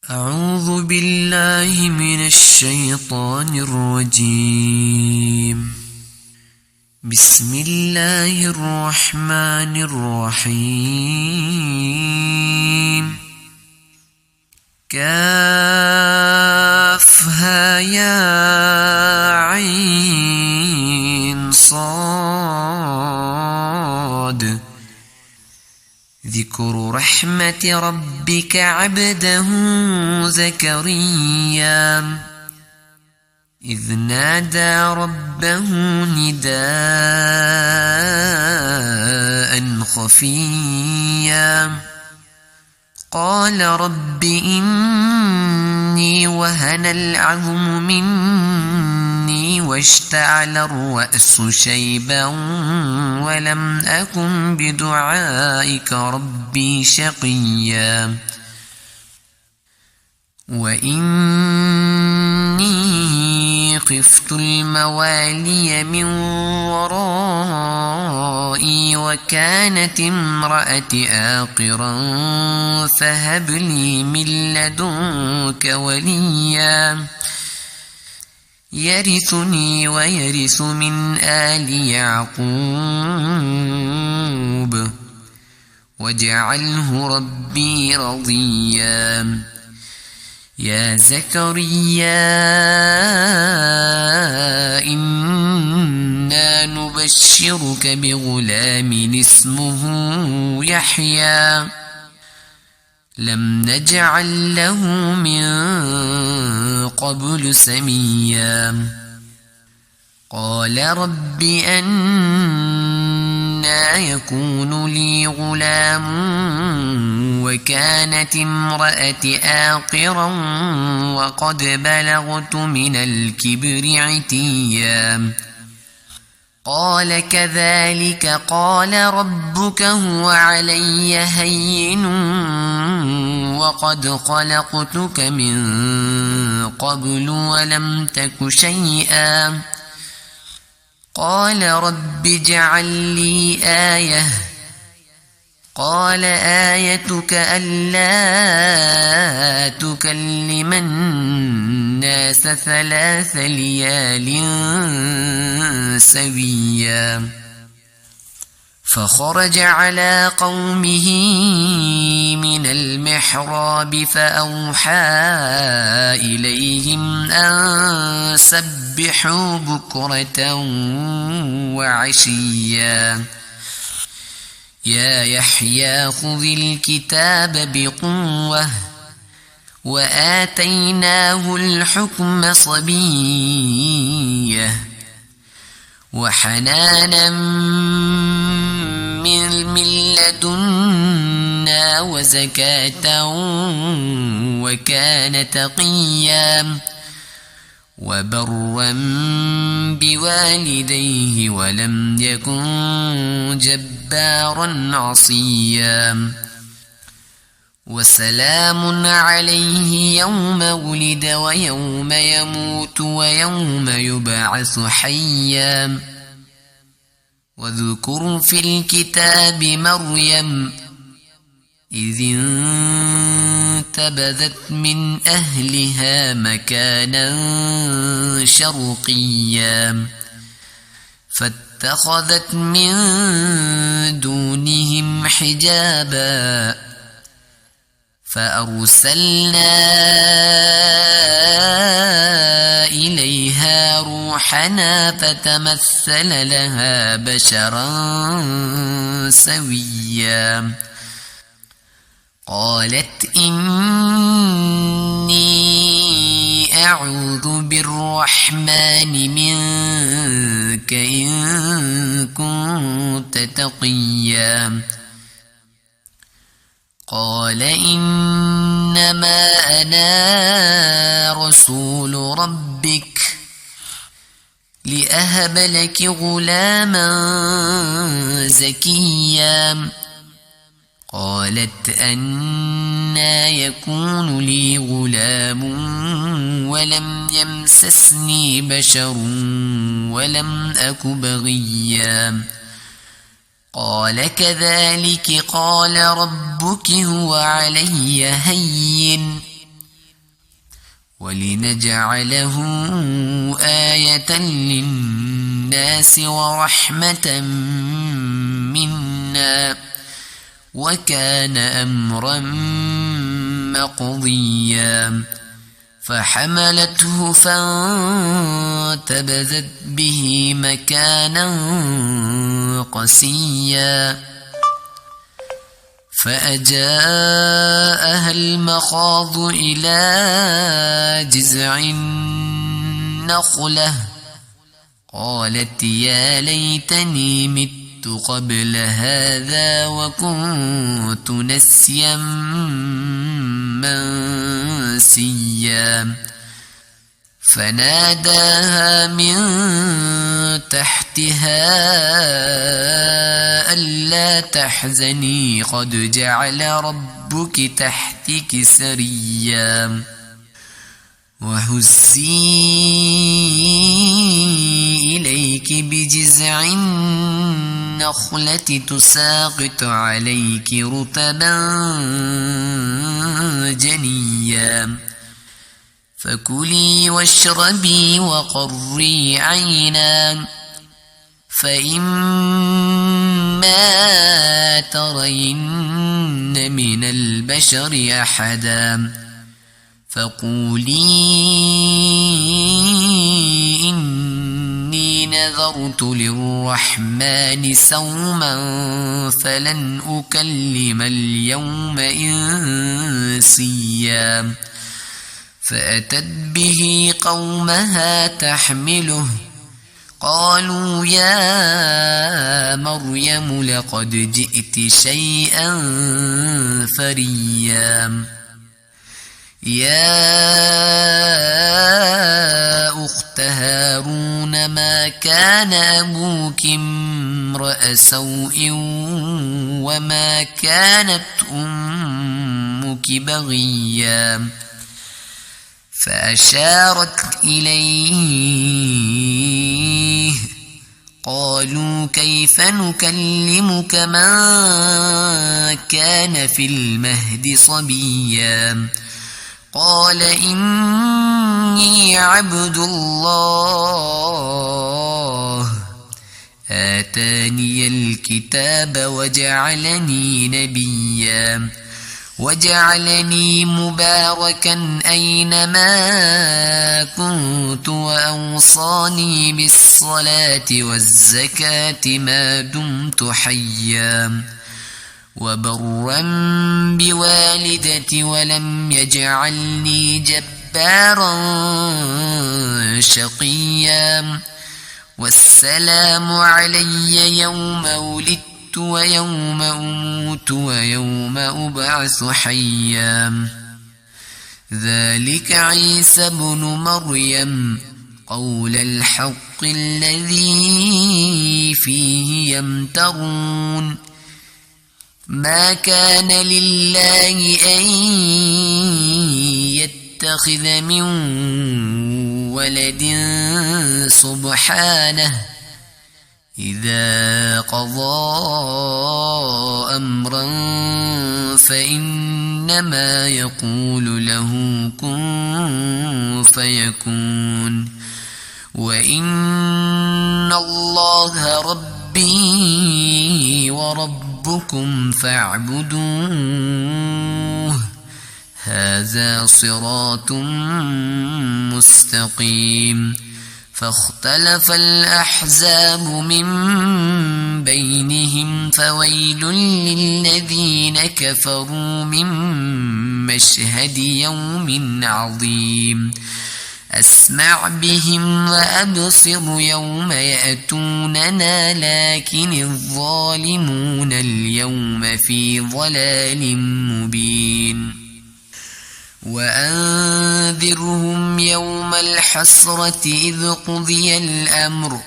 أعوذ بالله من الشيطان الرجيم. بسم الله الرحمن الرحيم. كافها يا عين صاد. ذكر رحمة ربك عبده زكريا إذ نادى ربه نداء خفيا قال رب إني وهن العظم مني واشتعل الرأس شيبا ولم أكن بدعائك ربي شقيا وإني خفت الموالي من ورائي وكانت امرأتي آقرا فهب لي من لدنك وليا يرثني ويرث من آل يعقوب واجعله ربي رضيا يا زكريا إنا نبشرك بغلام اسمه يحيى لم نجعل له من قبل سميا قال رب أنى يكون لي غلام وكانت امرأتي آقرا وقد بلغت من الكبر عتيا قال كذلك قال ربك هو علي هين وقد خلقتك من قبل ولم تك شيئا قال رب اجعل لي آية قال آيتك ألا تكلم الناس 3 ليال سويا فخرج على قومه من المحراب فأوحى إليهم أن سبحوا بكرة وعشيا يا يحيى خذ الكتاب بقوة وآتيناه الحكم صبيا وحنانا من لدنا وزكاة وكان تقيا وبرا بوالديه ولم يكن جبارا عصيا وسلام عليه يوم ولد ويوم يموت ويوم يبعث حيا واذكر في الكتاب مريم إذ انتبذت من أهلها مكانا شرقيا فاتخذت من دونهم حجابا فأرسلنا إليها روحنا فتمثل لها بشرا سويا قالت إني أعوذ بالرحمن منك إن كنت تقيا قال إنما أنا رسول ربك لأهب لك غلاما زكيا قالت أنى يكون لي غلام ولم يمسسني بشر ولم أك بغيا قال كذلك قال ربك هو علي هين ولنجعله آية للناس ورحمة منا وكان أمرا مقضيا فحملته فانتبذت به مكانا قصيا فأجاءها المخاض إلى جذع النخلة قالت يا ليتني مت قبل هذا وكنت نسيا منسيا فناداها من تحتها ألا تحزني قد جعل ربك تحتك سريا وهزي إليك بجذع النخلة تساقط عليك رطبا جنيا فكلي واشربي وقري عينا فإما ترين من البشر أحدا فقولي إني نذرت للرحمن صوما فلن أكلم اليوم إنسيا فأتت به قومها تحمله قالوا يا مريم لقد جئت شيئا فريا يا أخت هارون ما كان أبوك امرأ سوء وما كانت أمك بغيا فأشارت إليه قالوا كيف نكلمك من كان في المهد صبيا قال إني عبد الله آتاني الكتاب وجعلني نبيا وجعلني مباركا أينما كنت وأوصاني بالصلاة والزكاة ما دمت حيا وبرا بوالدتي ولم يجعلني جبارا شقيا والسلام علي يوم ولدت ويوم أموت ويوم أبعث حيا ذلك عيسى بن مريم قول الحق الذي فيه يمترون ما كان لله أن يتخذ من ولد سبحانه إذا قضى أمرا فإنما يقول له كن فيكون وإن الله ربي وربكم فاعبدوه هذا صراط مستقيم فاختلف الأحزاب من بينهم فويل للذين كفروا من مشهد يوم عظيم أسمع بهم وأبصر يوم يأتوننا لكن الظالمون اليوم في ضلال مبين وأنذرهم يوم الحسرة إذ قضي الأمر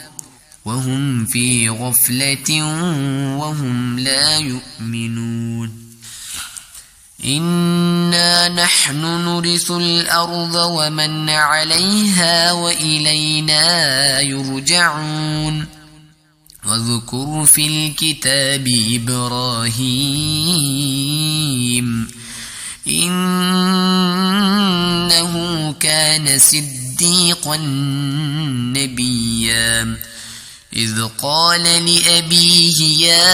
وهم في غفلة وهم لا يؤمنون إنا نحن نرث الأرض ومن عليها وإلينا يرجعون واذكر في الكتاب إبراهيم إنه كان صديقا نبيا إذ قال لأبيه يا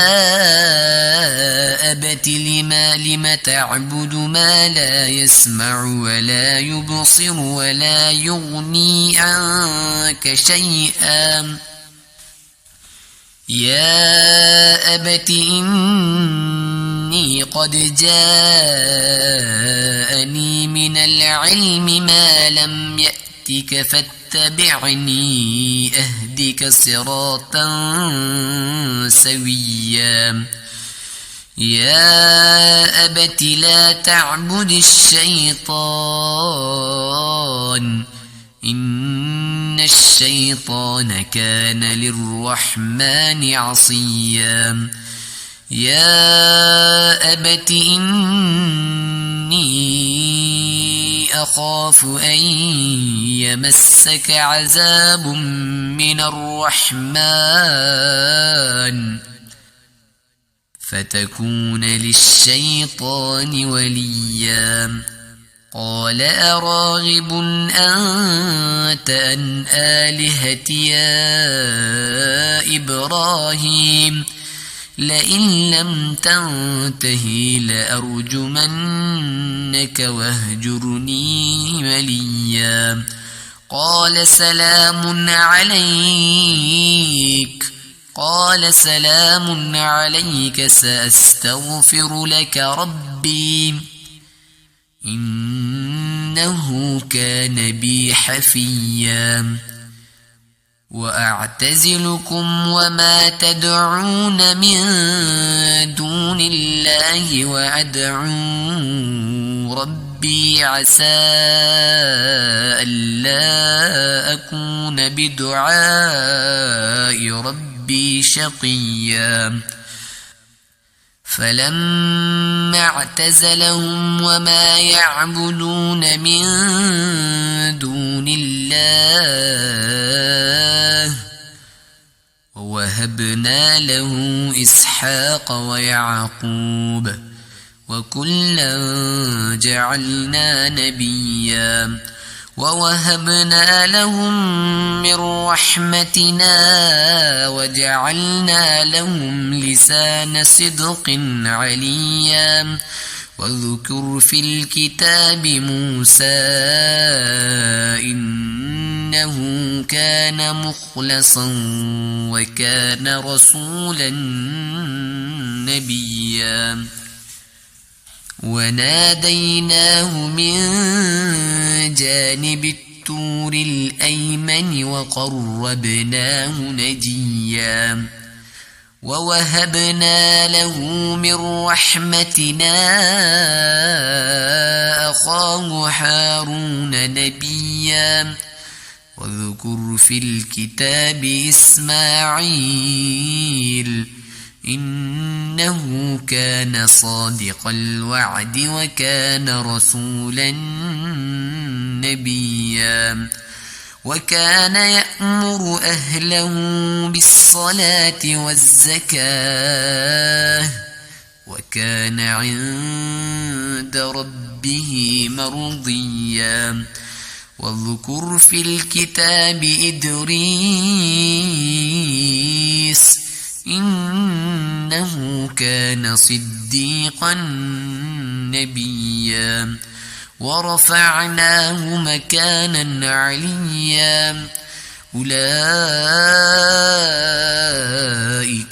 أبت لم تعبد ما لا يسمع ولا يبصر ولا يغني عنك شيئا يا أبت إني قد جاءني من العلم ما لم يأتك فاتبعني أهدك صراطا سويا يا أبت لا تعبد الشيطان إن الشيطان كان للرحمن عصيا يا أبت إني أخاف أن يمسك عذاب من الرحمن فتكون للشيطان وليا قال أراغب أنت عن آلهتي يا إبراهيم لئن لم تنته لأرجمنك واهجرني مليا قال سلام عليك سأستغفر لك ربي إنه كان بي حفيا وأعتزلكم وما تدعون من دون الله وأدعو ربي عسى ألا أكون بدعاء ربي شقيا فلما اعتزلهم وما يعبدون من دون الله ووهبنا له إسحاق ويعقوب وكلا جعلنا نبيا ووهبنا لهم من رحمتنا وجعلنا لهم لسان صدق عليا واذكر في الكتاب موسى إنه كان مخلصا وكان رسولا نبيا وناديناه من جانب الطور الأيمن وقربناه نجيا ووهبنا له من رحمتنا أخاه هارون نبيا واذكر في الكتاب إسماعيل إنه كان صادق الوعد وكان رسولا نبيا وكان يأمر أهله بالصلاة والزكاة وكان عند ربه مرضيا واذكر في الكتاب إدريس إنه كان صديقا نبيا ورفعناه مكانا عليا أولئك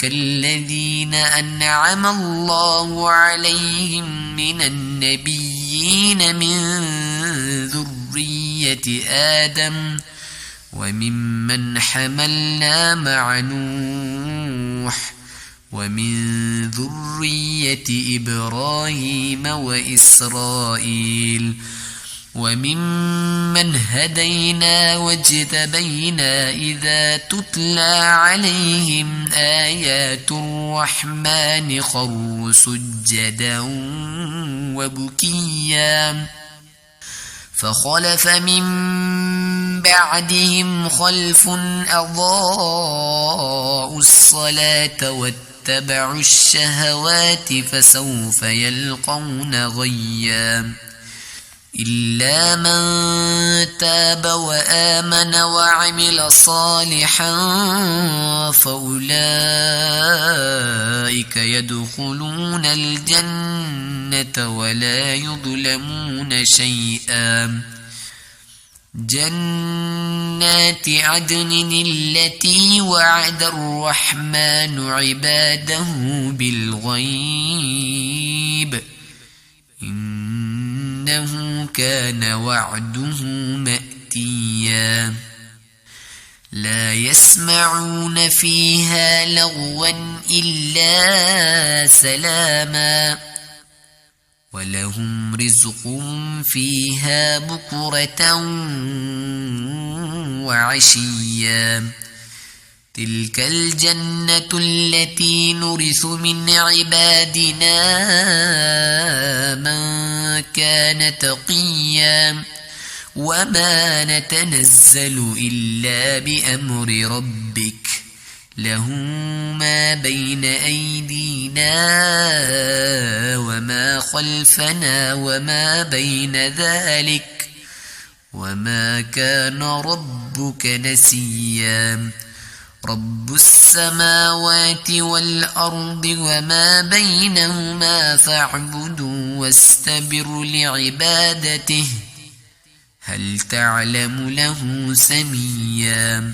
الذين أنعم الله عليهم من النبيين من ذرية آدم وممن حملنا مع نوح ومن ذرية إبراهيم وإسرائيل وممن هدينا واجتبينا إذا تتلى عليهم آيات الرحمن خروا سجدا وبكيا فخلف من بعدهم خلف أضاعوا الصلاة واتبعوا الشهوات فسوف يلقون غيا إلا من تاب وآمن وعمل صالحا فأولئك يدخلون الجنة ولا يظلمون شيئا. جنات عدن التي وعد الرحمن عباده بالغيب إنه كان وعده مأتيا. لا يسمعون فيها لغوا إلا سلاما ولهم رزقهم فيها بكرة وعشيا. تلك الجنة التي نورث من عبادنا من كان تقيا. وما نتنزل إلا بأمر ربك له ما بين أيدينا وما خلفنا وما بين ذلك وما كان ربك نسيا. رب السماوات والأرض وما بينهما فاعبدوا واستبر لعبادته هل تعلم له سميا.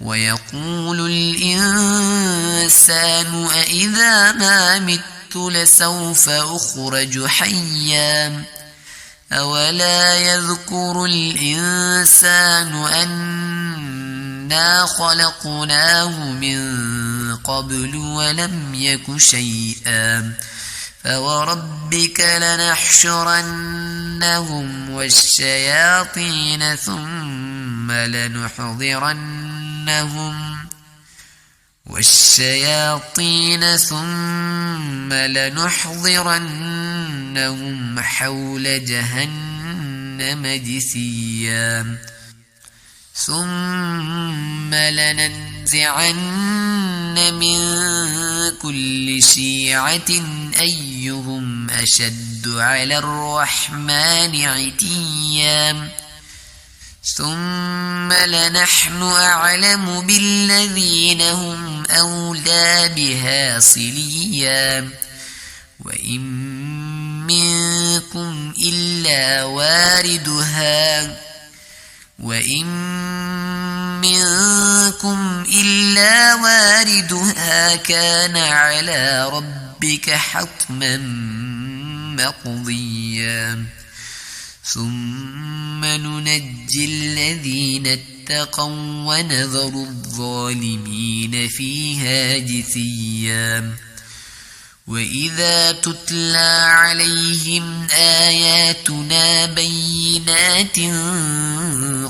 ويقول الإنسان أإذا ما مت لسوف أخرج حيا. أولا يذكر الإنسان أنا خلقناه من قبل ولم يك شيئا. فوربك لنحشرنهم والشياطين ثم لنحضرنهم حول جهنم جثيا. ثم لننزعن من كل شيعة أيهم أشد على الرحمن عتيا. ثم لنحن أعلم بالذين هم أولى بها صليا. وإن منكم إلا واردها كان على ربك حتما مقضيا. ثم ننجي الذين اتقوا ونذر الظالمين فيها جثيا. وإذا تتلى عليهم آياتنا بينات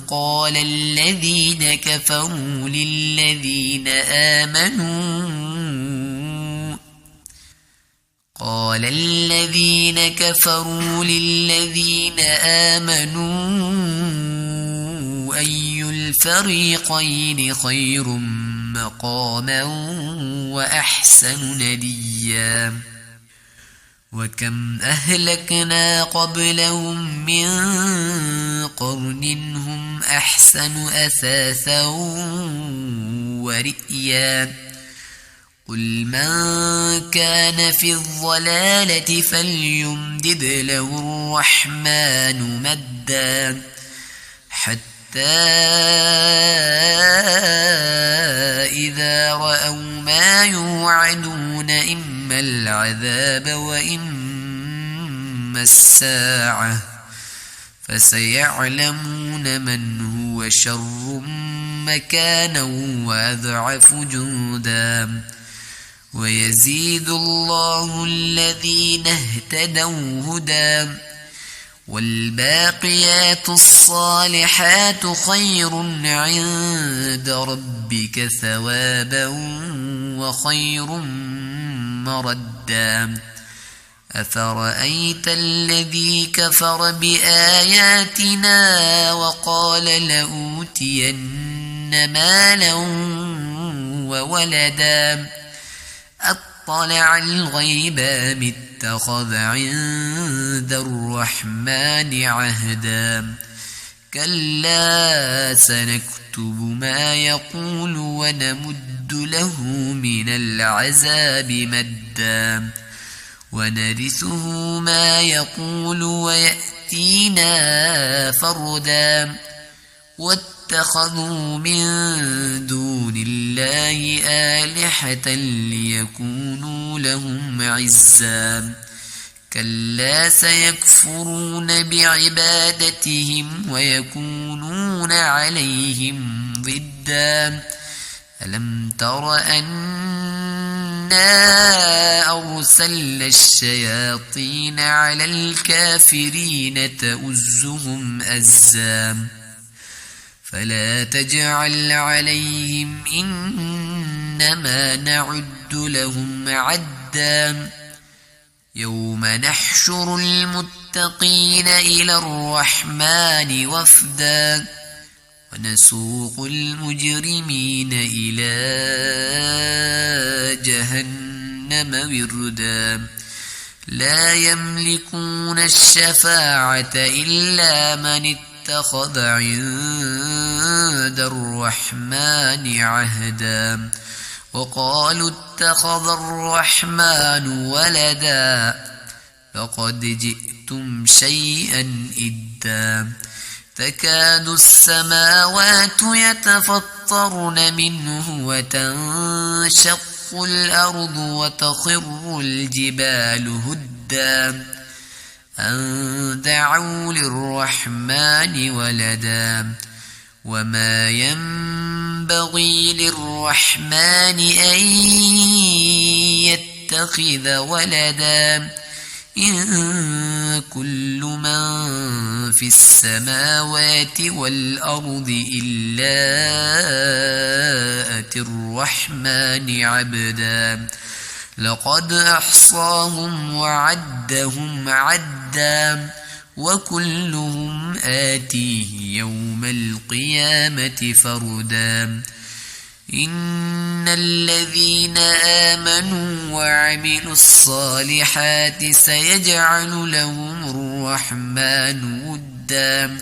قال الذين كفروا للذين آمنوا أي الفريقين خير مقاما وأحسن نديا. وكم أهلكنا قبلهم من قرن هم أحسن أثاثا ورئيا. قل من كان في الضلالة فليمدد له الرحمن مدا حتى إذا رأوا ما يوعدون إما العذاب وإما الساعة فسيعلمون من هو شر مكانا وأضعف جندا. ويزيد الله الذين اهتدوا هدى والباقيات الصالحات خير عند ربك ثوابا وخير مردا. أفرأيت الذي كفر بآياتنا وقال لأوتين مالا وولدا أطلع الغيب أم اتخذ عند الرحمن عهدا كلا سنكتب ما يقول ونمد له من العذاب مدا ونرثه ما يقول ويأتينا فردا واتخذوا من دون الله آلهة ليكونوا لهم عزا كلا سيكفرون بعبادتهم ويكونون عليهم ضدا ألم تر أنا أرسلنا الشياطين على الكافرين تؤزهم أزا فلا تجعل عليهم إنما نعد لهم عدا يوم نحشر المتقين إلى الرحمن وفدا ونسوق المجرمين إلى جهنم وردا لا يملكون الشفاعة إلا من اتخذ عند الرحمن عهدا وقالوا اتخذ الرحمن ولدا لقد جئتم شيئا إدا تكاد السماوات يتفطرن منه وتنشق الأرض وتخر الجبال هدا أن دعوا للرحمن ولدا وما ينبغي للرحمن أن يتخذ ولدا إن كل من في السماوات والأرض إلا آتي الرحمن عبدا لقد أحصاهم وعدهم عدا وكلهم آتيه يوم القيامة فردا إن الذين آمنوا وعملوا الصالحات سيجعل لهم الرحمن ودا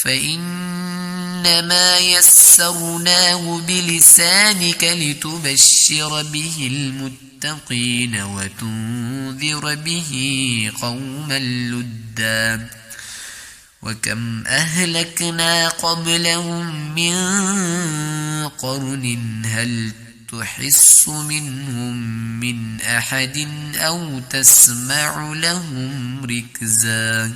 فإنما يسرناه بلسانك لتبشر به المتقين وتنذر به قوما لدا وكم أهلكنا قبلهم من قرن هل تحس منهم من أحد أو تسمع لهم ركزا